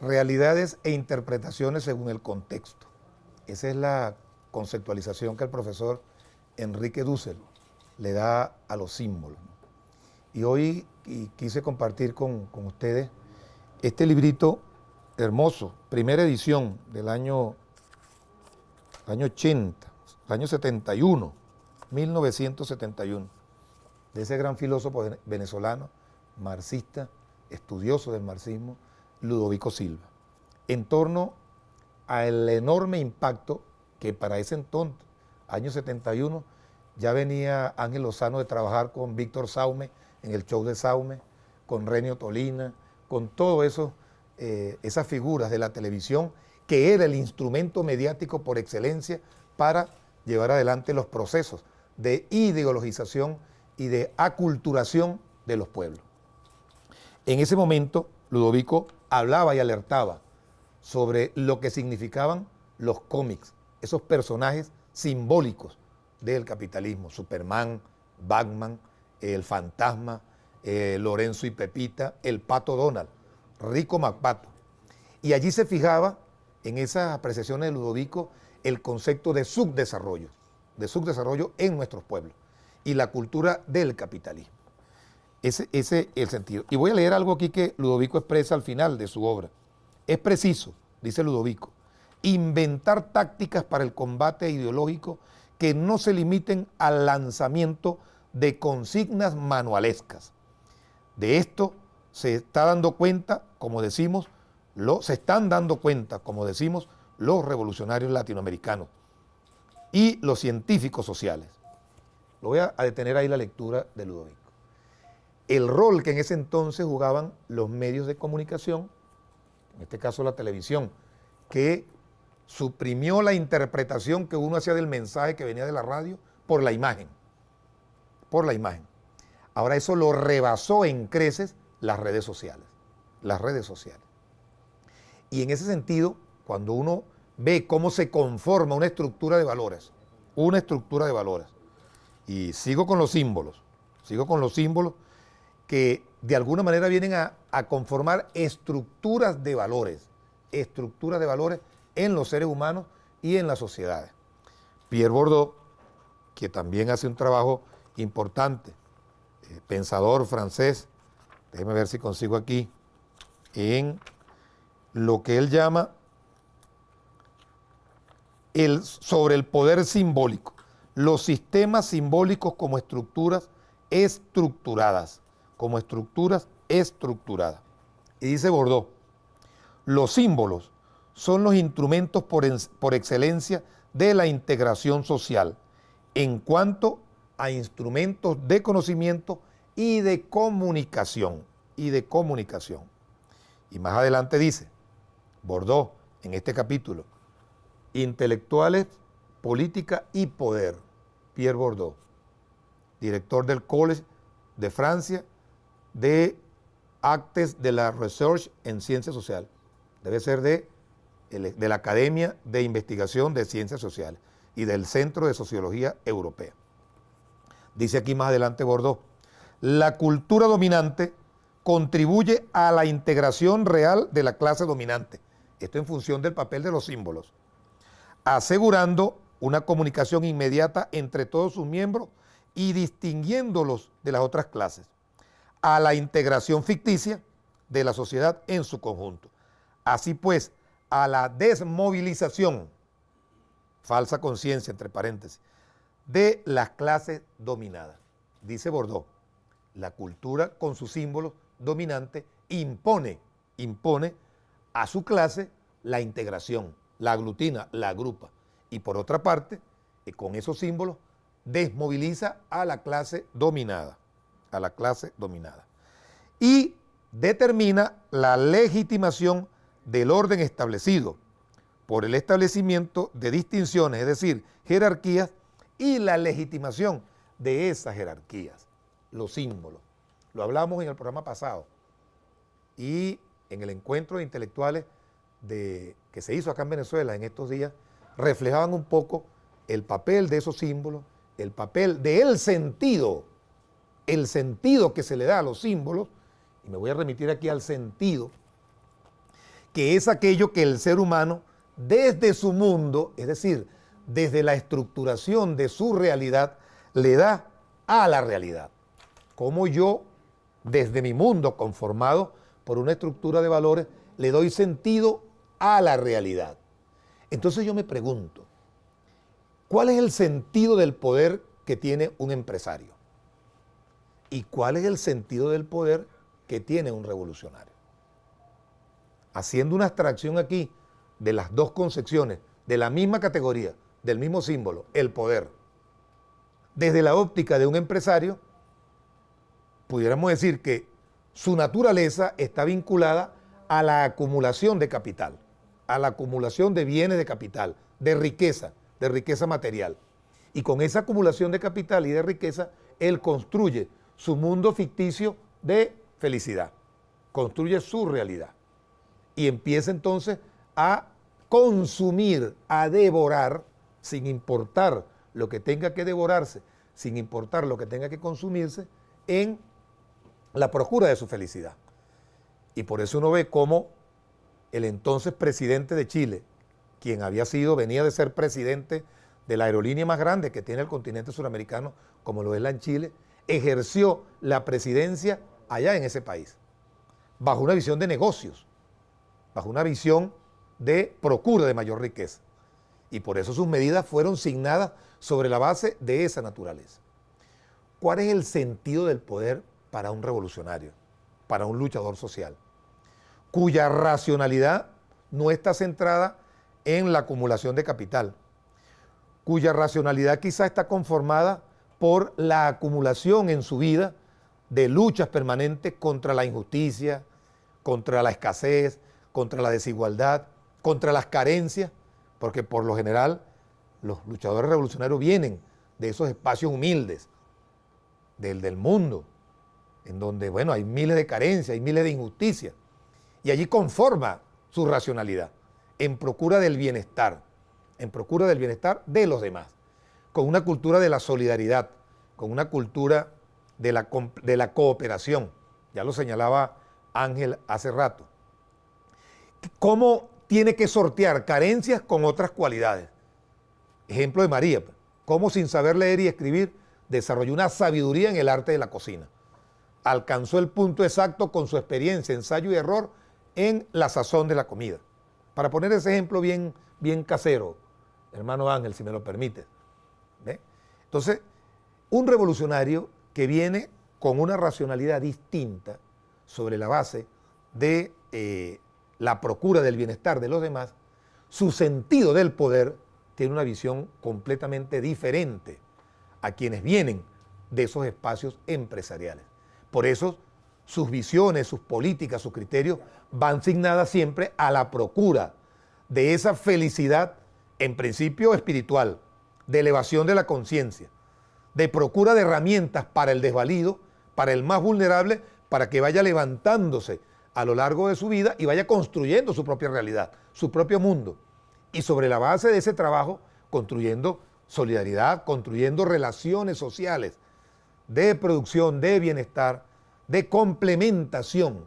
realidades e interpretaciones según el contexto. Esa es la conceptualización que el profesor Enrique Dussel le da a los símbolos. Y hoy quise compartir con ustedes este librito hermoso, primera edición del año 80, año 71, 1971, de ese gran filósofo venezolano, marxista, estudioso del marxismo, Ludovico Silva, en torno al enorme impacto que para ese entonces, año 71, ya venía Ángel Lozano de trabajar con Víctor Saume en el show de Saume, con Renio Tolina, con todo eso, esas figuras de la televisión, que era el instrumento mediático por excelencia para llevar adelante los procesos de ideologización y de aculturación de los pueblos. En ese momento, Ludovico hablaba y alertaba sobre lo que significaban los cómics, esos personajes simbólicos del capitalismo, Superman, Batman, el Fantasma, Lorenzo y Pepita, el Pato Donald, Rico MacPato. Y allí se fijaba, en esas apreciaciones de Ludovico, el concepto de subdesarrollo en nuestros pueblos y la cultura del capitalismo. Ese es el sentido. Y voy a leer algo aquí que Ludovico expresa al final de su obra. Es preciso, dice Ludovico, inventar tácticas para el combate ideológico que no se limiten al lanzamiento de consignas manualescas. De esto se está dando cuenta, como decimos, los revolucionarios latinoamericanos y los científicos sociales. Lo voy a detener ahí la lectura de Ludovico. El rol que en ese entonces jugaban los medios de comunicación, en este caso la televisión, que suprimió la interpretación que uno hacía del mensaje que venía de la radio por la imagen. Ahora eso lo rebasó en creces las redes sociales. Y en ese sentido, cuando uno ve cómo se conforma una estructura de valores, y sigo con los símbolos que de alguna manera vienen a conformar estructuras de valores en los seres humanos y en las sociedades. Pierre Bourdieu, que también hace un trabajo importante, pensador francés, déjeme ver si consigo aquí, en lo que él llama sobre el poder simbólico, los sistemas simbólicos como estructuras estructuradas. Y dice Bourdieu, los símbolos son los instrumentos por excelencia de la integración social en cuanto a instrumentos de conocimiento y de comunicación. Y más adelante dice Bourdieu, en este capítulo, intelectuales, política y poder. Pierre Bourdieu, director del Collège de Francia de Actes de la Recherche en Ciencias Sociales. Debe ser de la Academia de Investigación de Ciencias Sociales y del Centro de Sociología Europea. Dice aquí más adelante Bourdieu, la cultura dominante contribuye a la integración real de la clase dominante. Esto en función del papel de los símbolos, asegurando una comunicación inmediata entre todos sus miembros y distinguiéndolos de las otras clases, a la integración ficticia de la sociedad en su conjunto. Así pues, a la desmovilización, falsa conciencia entre paréntesis, de las clases dominadas. Dice Bourdieu, la cultura con sus símbolos dominantes impone a su clase la integración, la aglutina, la agrupa. Y por otra parte, con esos símbolos desmoviliza a la clase dominada, y determina la legitimación del orden establecido por el establecimiento de distinciones, es decir, jerarquías, y la legitimación de esas jerarquías, los símbolos. Lo hablamos en el programa pasado y en el encuentro de intelectuales que se hizo acá en Venezuela en estos días, reflejaban un poco el papel de esos símbolos, el papel del sentido, el sentido que se le da a los símbolos, y me voy a remitir aquí al sentido que es aquello que el ser humano desde su mundo, es decir, desde la estructuración de su realidad, le da a la realidad. Como yo, desde mi mundo conformado por una estructura de valores, le doy sentido a la realidad. Entonces yo me pregunto, ¿cuál es el sentido del poder que tiene un empresario? ¿Y cuál es el sentido del poder que tiene un revolucionario? Haciendo una abstracción aquí de las dos concepciones, de la misma categoría, del mismo símbolo, el poder. Desde la óptica de un empresario, pudiéramos decir que su naturaleza está vinculada a la acumulación de capital, a la acumulación de bienes de capital, de riqueza material. Y con esa acumulación de capital y de riqueza, él construye su mundo ficticio de felicidad, construye su realidad. Y empieza entonces a consumir, a devorar, sin importar lo que tenga que devorarse, sin importar lo que tenga que consumirse, en la procura de su felicidad. Y por eso uno ve cómo el entonces presidente de Chile, quien venía de ser presidente de la aerolínea más grande que tiene el continente suramericano, como lo es la en Chile, ejerció la presidencia allá en ese país, bajo una visión de negocios, bajo una visión de procura de mayor riqueza. Y por eso sus medidas fueron signadas sobre la base de esa naturaleza. ¿Cuál es el sentido del poder para un revolucionario, para un luchador social, cuya racionalidad no está centrada en la acumulación de capital, cuya racionalidad quizá está conformada por la acumulación en su vida de luchas permanentes contra la injusticia, contra la escasez, contra la desigualdad, contra las carencias, porque por lo general los luchadores revolucionarios vienen de esos espacios humildes del mundo, en donde, bueno, hay miles de carencias, hay miles de injusticias, y allí conforma su racionalidad, en procura del bienestar de los demás, con una cultura de la solidaridad, con una cultura de la cooperación. Ya lo señalaba Ángel hace rato. ¿Cómo tiene que sortear carencias con otras cualidades? Ejemplo de María, cómo sin saber leer y escribir desarrolló una sabiduría en el arte de la cocina. Alcanzó el punto exacto con su experiencia, ensayo y error en la sazón de la comida. Para poner ese ejemplo bien casero, hermano Ángel, si me lo permite. ¿Ve? Entonces, un revolucionario que viene con una racionalidad distinta sobre la base de la procura del bienestar de los demás, su sentido del poder tiene una visión completamente diferente a quienes vienen de esos espacios empresariales. Por eso sus visiones, sus políticas, sus criterios van asignadas siempre a la procura de esa felicidad, en principio espiritual, de elevación de la conciencia, de procura de herramientas para el desvalido, para el más vulnerable, para que vaya levantándose a lo largo de su vida y vaya construyendo su propia realidad, su propio mundo. Y sobre la base de ese trabajo, construyendo solidaridad, construyendo relaciones sociales de producción, de bienestar, de complementación,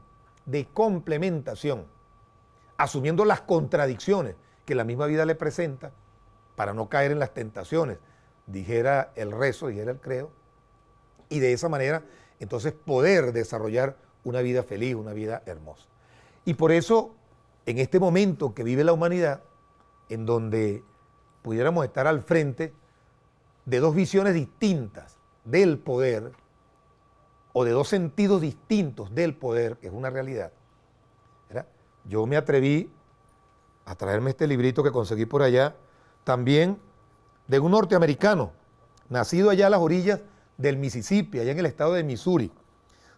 asumiendo las contradicciones que la misma vida le presenta para no caer en las tentaciones, dijera el rezo, dijera el credo, y de esa manera entonces poder desarrollar una vida feliz, una vida hermosa. Y por eso, en este momento que vive la humanidad, en donde pudiéramos estar al frente de dos visiones distintas del poder, o de dos sentidos distintos del poder, que es una realidad, ¿verdad? Yo me atreví a traerme este librito que conseguí por allá, también de un norteamericano, nacido allá a las orillas del Mississippi, allá en el estado de Missouri,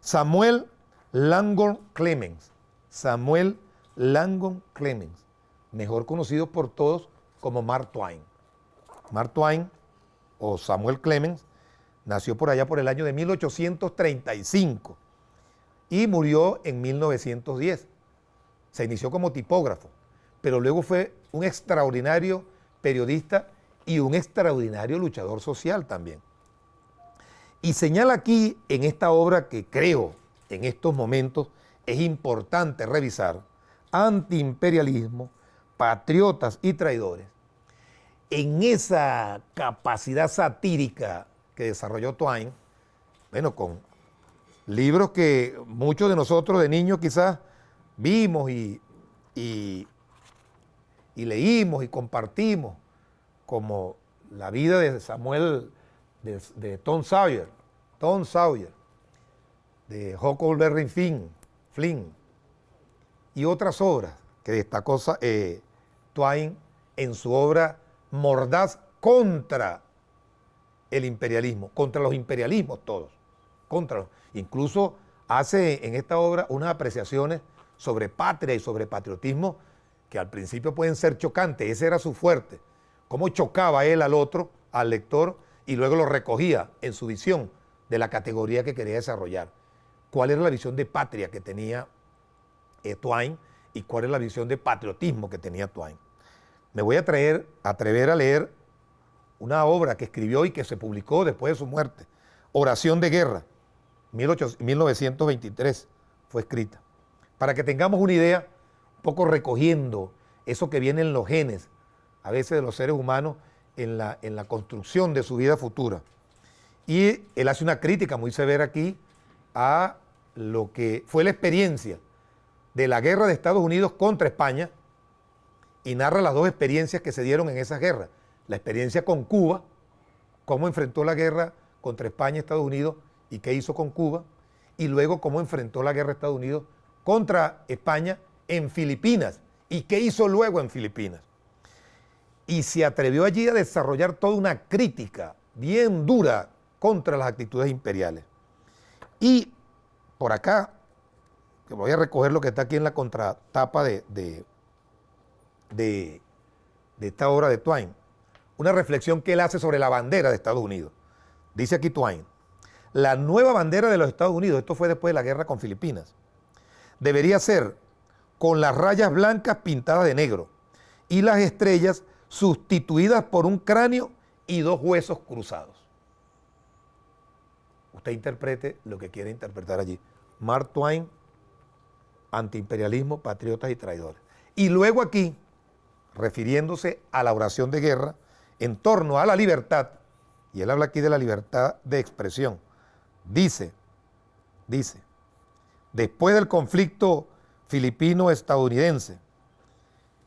Samuel Langdon Clemens. Samuel Langdon Clemens, mejor conocido por todos como Mark Twain. Mark Twain, o Samuel Clemens, nació por allá por el año de 1835 y murió en 1910. Se inició como tipógrafo, pero luego fue un extraordinario periodista y un extraordinario luchador social también. Y señala aquí en esta obra que creo en estos momentos es importante revisar, antiimperialismo, patriotas y traidores. En esa capacidad satírica que desarrolló Twain, bueno, con libros que muchos de nosotros de niños quizás vimos y leímos y compartimos, como la vida de Samuel, de Tom Sawyer, de Huckleberry Flynn, y otras obras que destacó Twain en su obra mordaz contra el imperialismo, contra los imperialismos todos, incluso hace en esta obra unas apreciaciones sobre patria y sobre patriotismo que al principio pueden ser chocantes. Ese era su fuerte, cómo chocaba él al otro, al lector, y luego lo recogía en su visión de la categoría que quería desarrollar. ¿Cuál era la visión de patria que tenía Twain y cuál es la visión de patriotismo que tenía Twain? Me voy a atrever a leer una obra que escribió y que se publicó después de su muerte, Oración de Guerra, 1923 fue escrita, para que tengamos una idea, un poco recogiendo eso que viene en los genes, a veces de los seres humanos, en la construcción de su vida futura. Y él hace una crítica muy severa aquí a lo que fue la experiencia de la guerra de Estados Unidos contra España, y narra las dos experiencias que se dieron en esas guerras. La experiencia con Cuba, cómo enfrentó la guerra contra España y Estados Unidos y qué hizo con Cuba, y luego cómo enfrentó la guerra de Estados Unidos contra España en Filipinas y qué hizo luego en Filipinas. Y se atrevió allí a desarrollar toda una crítica bien dura contra las actitudes imperiales. Y por acá, que voy a recoger lo que está aquí en la contratapa de esta obra de Twain, una reflexión que él hace sobre la bandera de Estados Unidos. Dice aquí Twain: la nueva bandera de los Estados Unidos, esto fue después de la guerra con Filipinas, debería ser con las rayas blancas pintadas de negro y las estrellas sustituidas por un cráneo y dos huesos cruzados. Usted interprete lo que quiere interpretar allí. Mark Twain, antiimperialismo, patriotas y traidores. Y luego aquí, refiriéndose a la oración de guerra en torno a la libertad, y él habla aquí de la libertad de expresión, dice, después del conflicto filipino-estadounidense,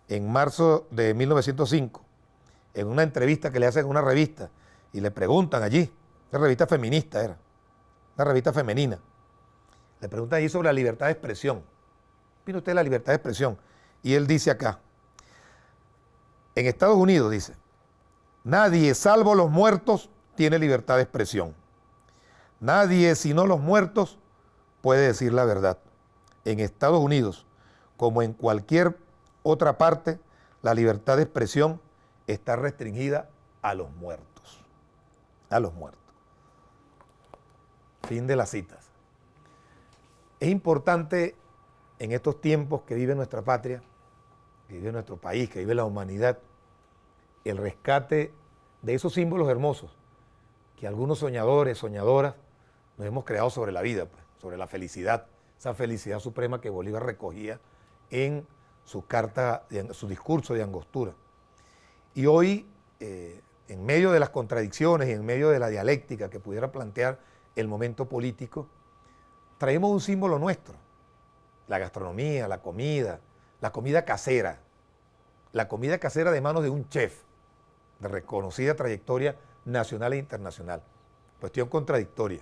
en marzo de 1905, en una entrevista que le hacen en una revista, y le preguntan allí, una revista feminista era, una revista femenina, le preguntan allí sobre la libertad de expresión. ¿Opina usted de la libertad de expresión? Y él dice acá, en Estados Unidos dice, nadie salvo los muertos tiene libertad de expresión. Nadie sino los muertos puede decir la verdad. En Estados Unidos, como en cualquier otra parte, la libertad de expresión está restringida a los muertos. A los muertos. Fin de las citas. Es importante en estos tiempos que vive nuestra patria, que vive nuestro país, que vive la humanidad, el rescate de esos símbolos hermosos que algunos soñadores, soñadoras, nos hemos creado sobre la vida, pues, sobre la felicidad, esa felicidad suprema que Bolívar recogía en su carta, en su discurso de Angostura. Y hoy, en medio de las contradicciones y en medio de la dialéctica que pudiera plantear el momento político, traemos un símbolo nuestro, la gastronomía, la comida casera de manos de un chef de reconocida trayectoria nacional e internacional. Cuestión contradictoria.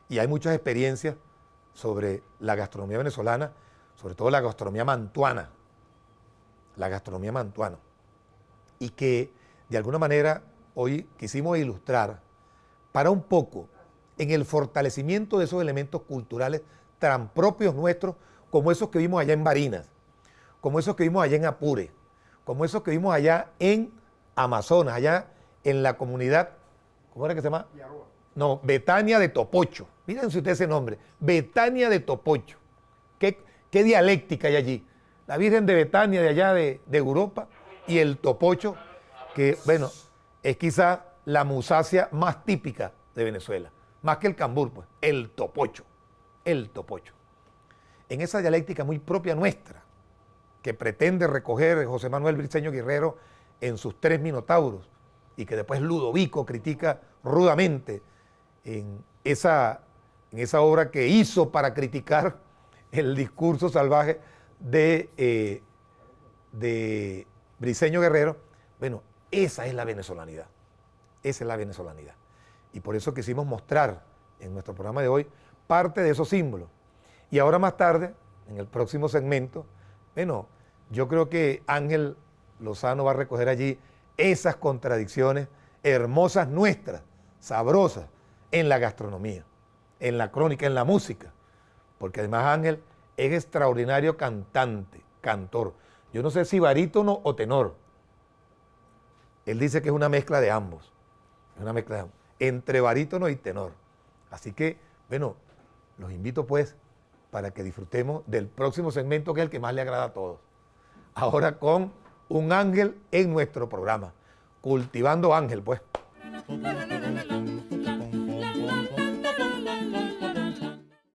Y hay muchas experiencias sobre la gastronomía venezolana, sobre todo la gastronomía mantuana. Y que de alguna manera hoy quisimos ilustrar para un poco en el fortalecimiento de esos elementos culturales tan propios nuestros como esos que vimos allá en Barinas, como esos que vimos allá en Apure, como esos que vimos allá en Amazonas, allá en la comunidad, ¿cómo era que se llama? No, Betania de Topocho. Mírense ustedes ese nombre, Betania de Topocho. ¿Qué dialéctica hay allí? La Virgen de Betania de allá de Europa y el topocho, que bueno, es quizá la musácea más típica de Venezuela, más que el cambur, pues, el topocho. En esa dialéctica muy propia nuestra, que pretende recoger José Manuel Briceño Guerrero en sus 3 Minotauros, y que después Ludovico critica rudamente en esa obra que hizo para criticar el discurso salvaje de Briceño Guerrero. Bueno, esa es la venezolanidad. Esa es la venezolanidad. Y por eso quisimos mostrar en nuestro programa de hoy parte de esos símbolos. Y ahora más tarde, en el próximo segmento, bueno, yo creo que Ángel Lozano va a recoger allí esas contradicciones hermosas nuestras, sabrosas, en la gastronomía, en la crónica, en la música. Porque además Ángel es extraordinario cantante, cantor. Yo no sé si barítono o tenor. Él dice que es una mezcla de ambos. Es una mezcla de ambos, entre barítono y tenor. Así que, bueno, los invito pues para que disfrutemos del próximo segmento, que es el que más le agrada a todos. Ahora con un ángel en nuestro programa. Cultivando Ángel, pues.